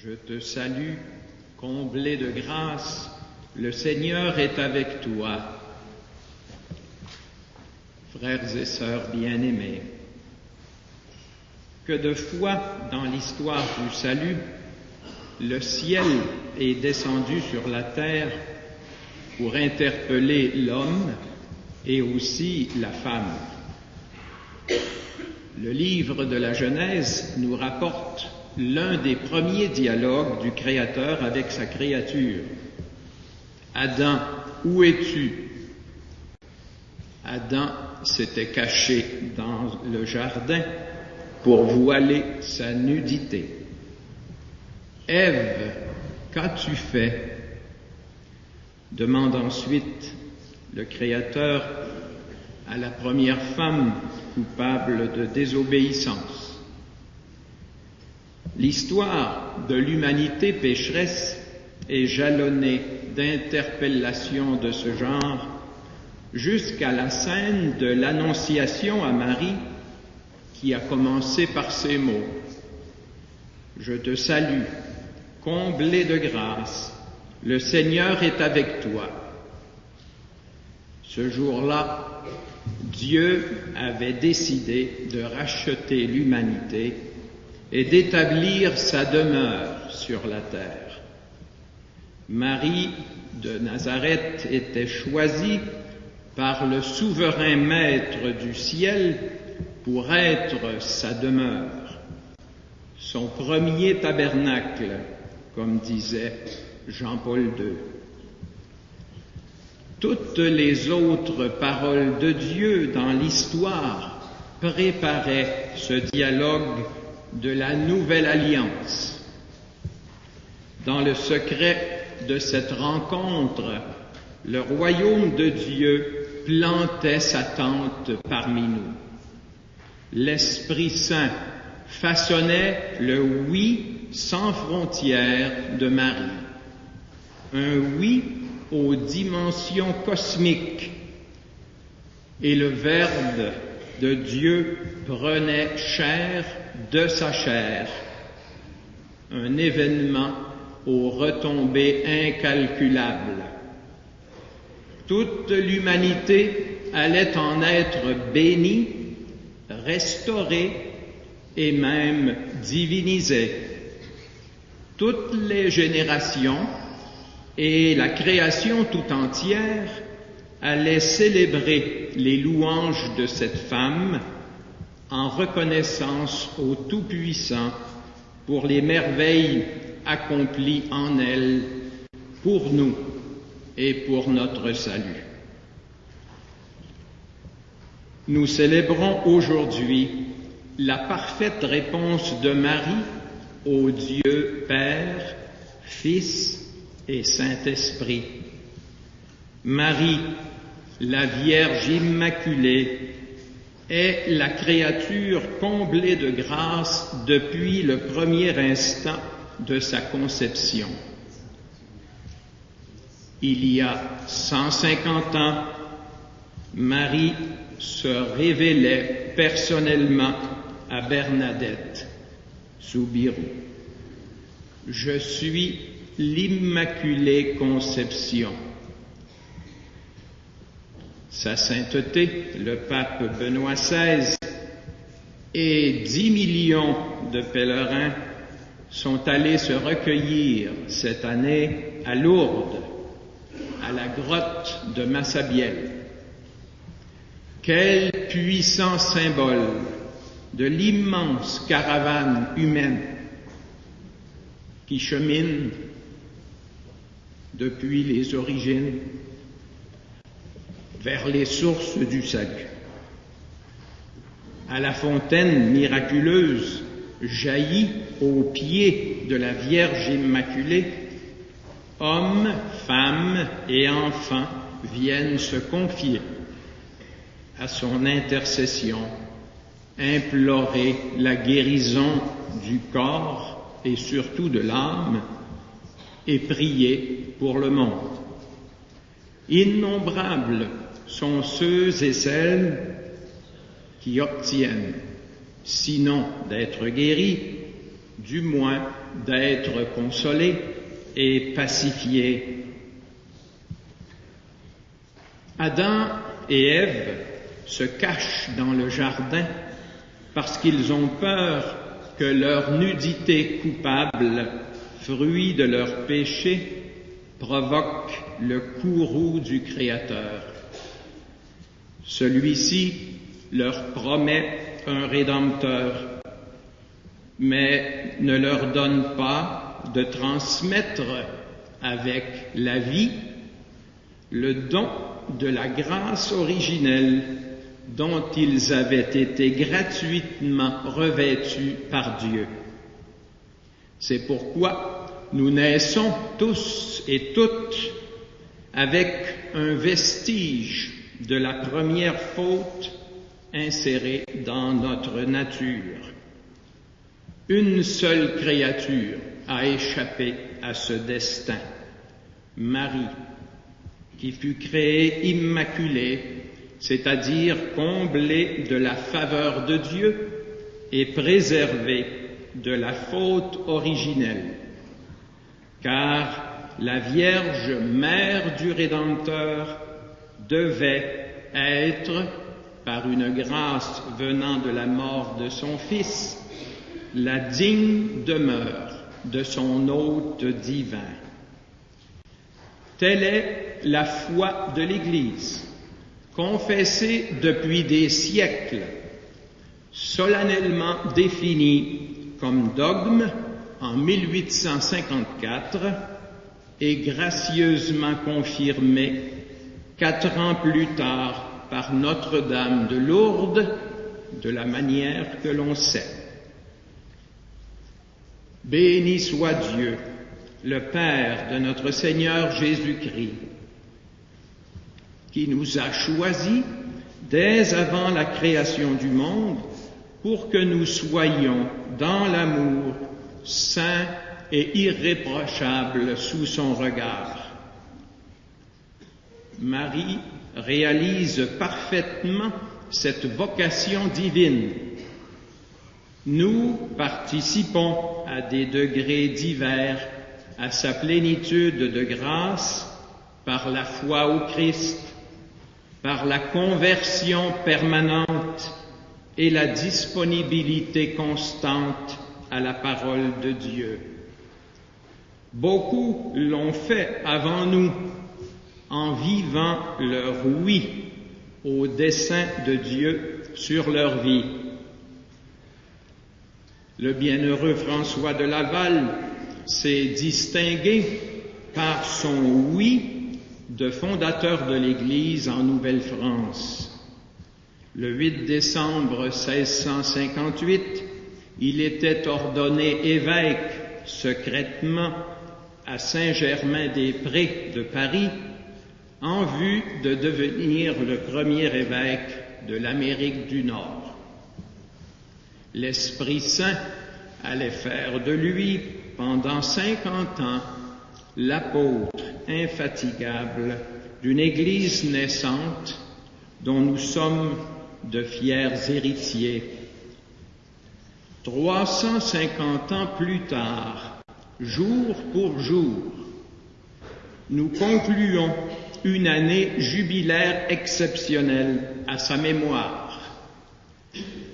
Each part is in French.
Je te salue, comblé de grâce, le Seigneur est avec toi. Frères et sœurs bien-aimés, que de fois dans l'histoire du salut, le ciel est descendu sur la terre pour interpeller l'homme et aussi la femme. Le livre de la Genèse nous rapporte l'un des premiers dialogues du Créateur avec sa créature. « Adam, où es-tu » Adam s'était caché dans le jardin pour voiler sa nudité. « Ève, qu'as-tu fait » demande ensuite le Créateur à la première femme coupable de désobéissance. L'histoire de l'humanité pécheresse est jalonnée d'interpellations de ce genre jusqu'à la scène de l'Annonciation à Marie qui a commencé par ces mots. « Je te salue, comblé de grâce, le Seigneur est avec toi. » Ce jour-là, Dieu avait décidé de racheter l'humanité et d'établir sa demeure sur la terre. Marie de Nazareth était choisie par le souverain maître du ciel pour être sa demeure, son premier tabernacle, comme disait Jean-Paul II. Toutes les autres paroles de Dieu dans l'histoire préparaient ce dialogue de la nouvelle alliance. Dans le secret de cette rencontre, le royaume de Dieu plantait sa tente parmi nous. L'Esprit Saint façonnait le oui sans frontières de Marie. Un oui aux dimensions cosmiques. Et le Verbe de Dieu prenait chair de sa chair. Un événement aux retombées incalculables. Toute l'humanité allait en être bénie, restaurée et même divinisée. Toutes les générations et la création tout entière allaient célébrer les louanges de cette femme en reconnaissance au Tout-Puissant pour les merveilles accomplies en elle pour nous et pour notre salut. Nous célébrons aujourd'hui la parfaite réponse de Marie au Dieu Père, Fils et Saint-Esprit. Marie, la Vierge Immaculée, est la créature comblée de grâce depuis le premier instant de sa conception. Il y a 150 ans, Marie se révélait personnellement à Bernadette Soubirous. « Je suis l'Immaculée Conception ». Sa sainteté, le pape Benoît XVI, et 10 millions de pèlerins sont allés se recueillir cette année à Lourdes, à la grotte de Massabielle. Quel puissant symbole de l'immense caravane humaine qui chemine depuis les origines vers les sources du salut. À la fontaine miraculeuse jaillit au pied de la Vierge Immaculée, hommes, femmes et enfants viennent se confier à son intercession, implorer la guérison du corps et surtout de l'âme et prier pour le monde. Innombrables sont ceux et celles qui obtiennent, sinon d'être guéris, du moins d'être consolés et pacifiés. Adam et Ève se cachent dans le jardin parce qu'ils ont peur que leur nudité coupable, fruit de leur péché, provoque le courroux du Créateur. Celui-ci leur promet un Rédempteur, mais ne leur donne pas de transmettre avec la vie le don de la grâce originelle dont ils avaient été gratuitement revêtus par Dieu. C'est pourquoi nous naissons tous et toutes avec un vestige de la première faute inséré dans notre nature. Une seule créature a échappé à ce destin, Marie, qui fut créée immaculée, c'est-à-dire comblée de la faveur de Dieu et préservée de la faute originelle. Car la Vierge Mère du Rédempteur devait être, par une grâce venant de la mort de son Fils, la digne demeure de son hôte divin. Telle est la foi de l'Église, confessée depuis des siècles, solennellement définie comme dogme en 1854 et gracieusement confirmée 4 ans plus tard par Notre-Dame de Lourdes, de la manière que l'on sait. Béni soit Dieu, le Père de notre Seigneur Jésus-Christ, qui nous a choisis dès avant la création du monde pour que nous soyons dans l'amour saints et irréprochables sous son regard. Marie réalise parfaitement cette vocation divine. Nous participons à des degrés divers à sa plénitude de grâce par la foi au Christ, par la conversion permanente et la disponibilité constante à la parole de Dieu. Beaucoup l'ont fait avant nous en vivant leur oui au dessein de Dieu sur leur vie. Le bienheureux François de Laval s'est distingué par son oui de fondateur de l'Église en Nouvelle-France. Le 8 décembre 1658, il était ordonné évêque secrètement à Saint-Germain-des-Prés de Paris en vue de devenir le premier évêque de l'Amérique du Nord. L'Esprit Saint allait faire de lui, pendant 50 ans, l'apôtre infatigable d'une Église naissante dont nous sommes de fiers héritiers. 350 ans plus tard, jour pour jour, nous concluons une année jubilaire exceptionnelle à sa mémoire,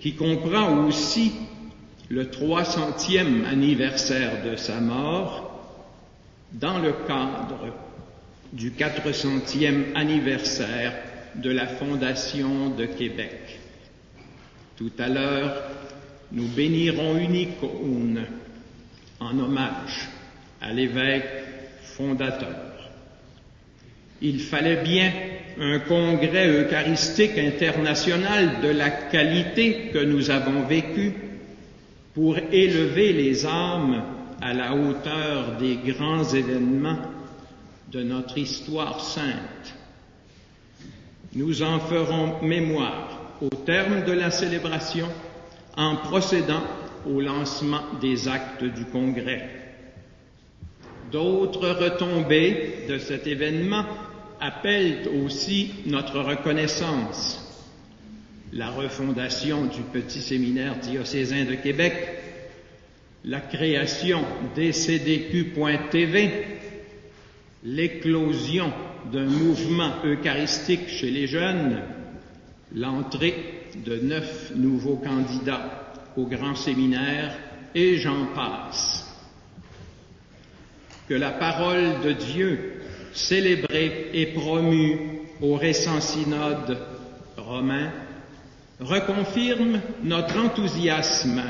qui comprend aussi le 300e anniversaire de sa mort dans le cadre du 400e anniversaire de la Fondation de Québec. Tout à l'heure, nous bénirons une icône en hommage à l'évêque fondateur. Il fallait bien un congrès eucharistique international de la qualité que nous avons vécu pour élever les âmes à la hauteur des grands événements de notre histoire sainte. Nous en ferons mémoire au terme de la célébration en procédant au lancement des actes du congrès. D'autres retombées de cet événement appellent aussi notre reconnaissance. La refondation du petit séminaire diocésain de Québec, la création DCDQ.TV, l'éclosion d'un mouvement eucharistique chez les jeunes, l'entrée de 9 nouveaux candidats au grand séminaire, et j'en passe. Que la parole de Dieu, célébrée et promue au récent synode romain, reconfirme notre enthousiasme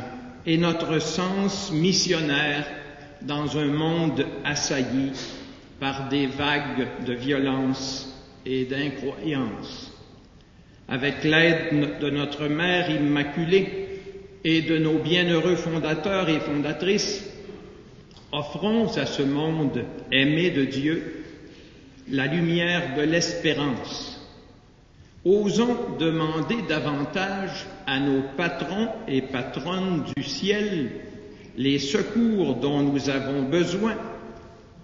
et notre sens missionnaire dans un monde assailli par des vagues de violence et d'incroyance. Avec l'aide de notre Mère Immaculée et de nos bienheureux fondateurs et fondatrices, offrons à ce monde aimé de Dieu la lumière de l'espérance. Osons demander davantage à nos patrons et patronnes du ciel les secours dont nous avons besoin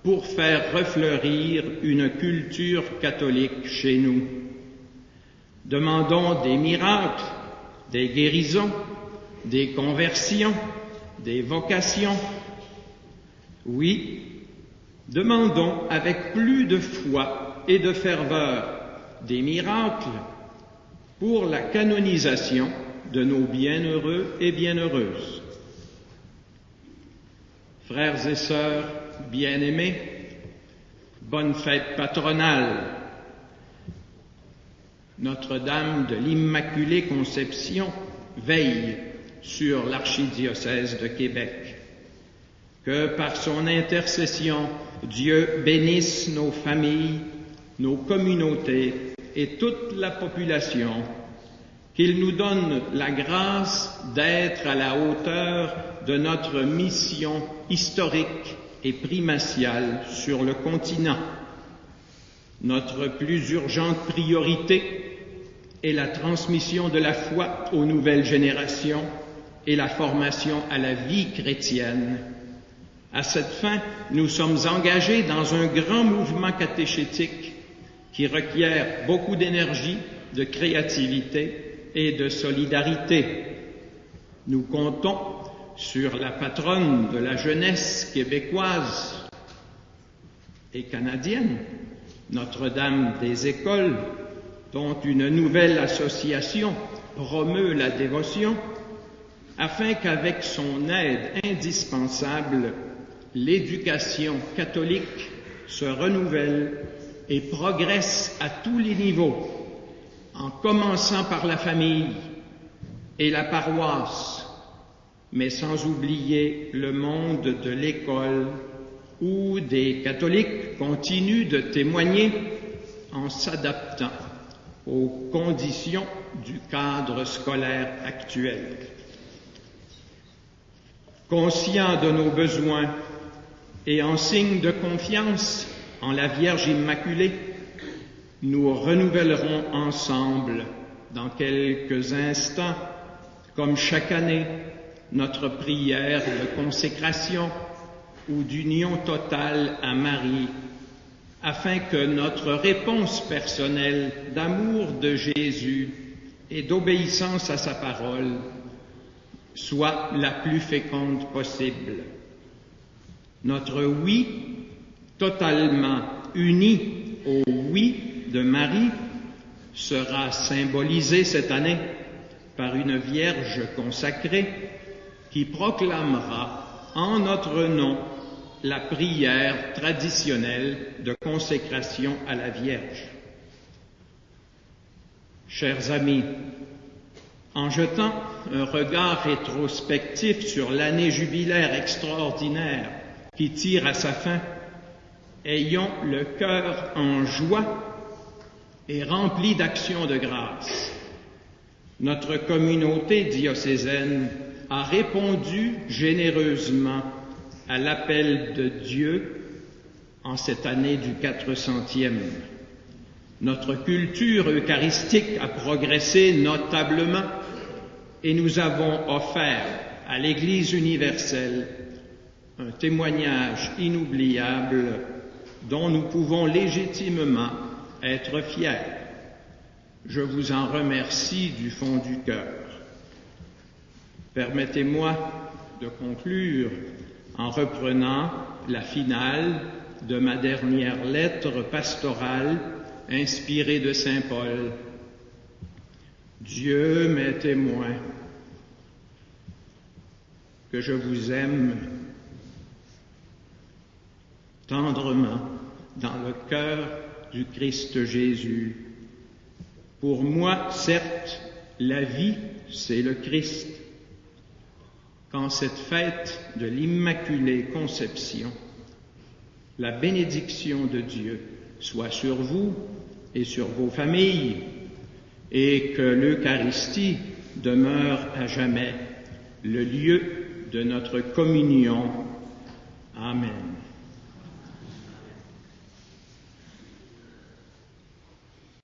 pour faire refleurir une culture catholique chez nous. Demandons des miracles, des guérisons, des conversions, des vocations. Oui, demandons avec plus de foi et de ferveur des miracles pour la canonisation de nos bienheureux et bienheureuses. Frères et sœurs bien-aimés, bonne fête patronale. Notre-Dame de l'Immaculée Conception veille sur l'archidiocèse de Québec. Que par son intercession, Dieu bénisse nos familles, nos communautés et toute la population, qu'il nous donne la grâce d'être à la hauteur de notre mission historique et primatiale sur le continent. Notre plus urgente priorité est la transmission de la foi aux nouvelles générations et la formation à la vie chrétienne. À cette fin, nous sommes engagés dans un grand mouvement catéchétique qui requiert beaucoup d'énergie, de créativité et de solidarité. Nous comptons sur la patronne de la jeunesse québécoise et canadienne, Notre-Dame des Écoles, dont une nouvelle association promeut la dévotion, afin qu'avec son aide indispensable, l'éducation catholique se renouvelle et progresse à tous les niveaux, en commençant par la famille et la paroisse, mais sans oublier le monde de l'école où des catholiques continuent de témoigner en s'adaptant aux conditions du cadre scolaire actuel. Conscients de nos besoins et en signe de confiance en la Vierge Immaculée, nous renouvellerons ensemble, dans quelques instants, comme chaque année, notre prière de consécration ou d'union totale à Marie, afin que notre réponse personnelle d'amour de Jésus et d'obéissance à sa parole soit la plus féconde possible. Notre oui, totalement uni au oui de Marie, sera symbolisé cette année par une Vierge consacrée qui proclamera en notre nom la prière traditionnelle de consécration à la Vierge. Chers amis, en jetant un regard rétrospectif sur l'année jubilaire extraordinaire qui tire à sa fin, ayons le cœur en joie et rempli d'actions de grâce. Notre communauté diocésaine a répondu généreusement à l'appel de Dieu en cette année du 400e. Notre culture eucharistique a progressé notablement et nous avons offert à l'Église universelle un témoignage inoubliable dont nous pouvons légitimement être fiers. Je vous en remercie du fond du cœur. Permettez-moi de conclure en reprenant la finale de ma dernière lettre pastorale inspirée de saint Paul. Dieu m'est témoin que je vous aime tendrement dans le cœur du Christ Jésus. Pour moi, certes, la vie, c'est le Christ. Qu'en cette fête de l'Immaculée Conception, la bénédiction de Dieu soit sur vous et sur vos familles, et que l'Eucharistie demeure à jamais le lieu de notre communion. Amen.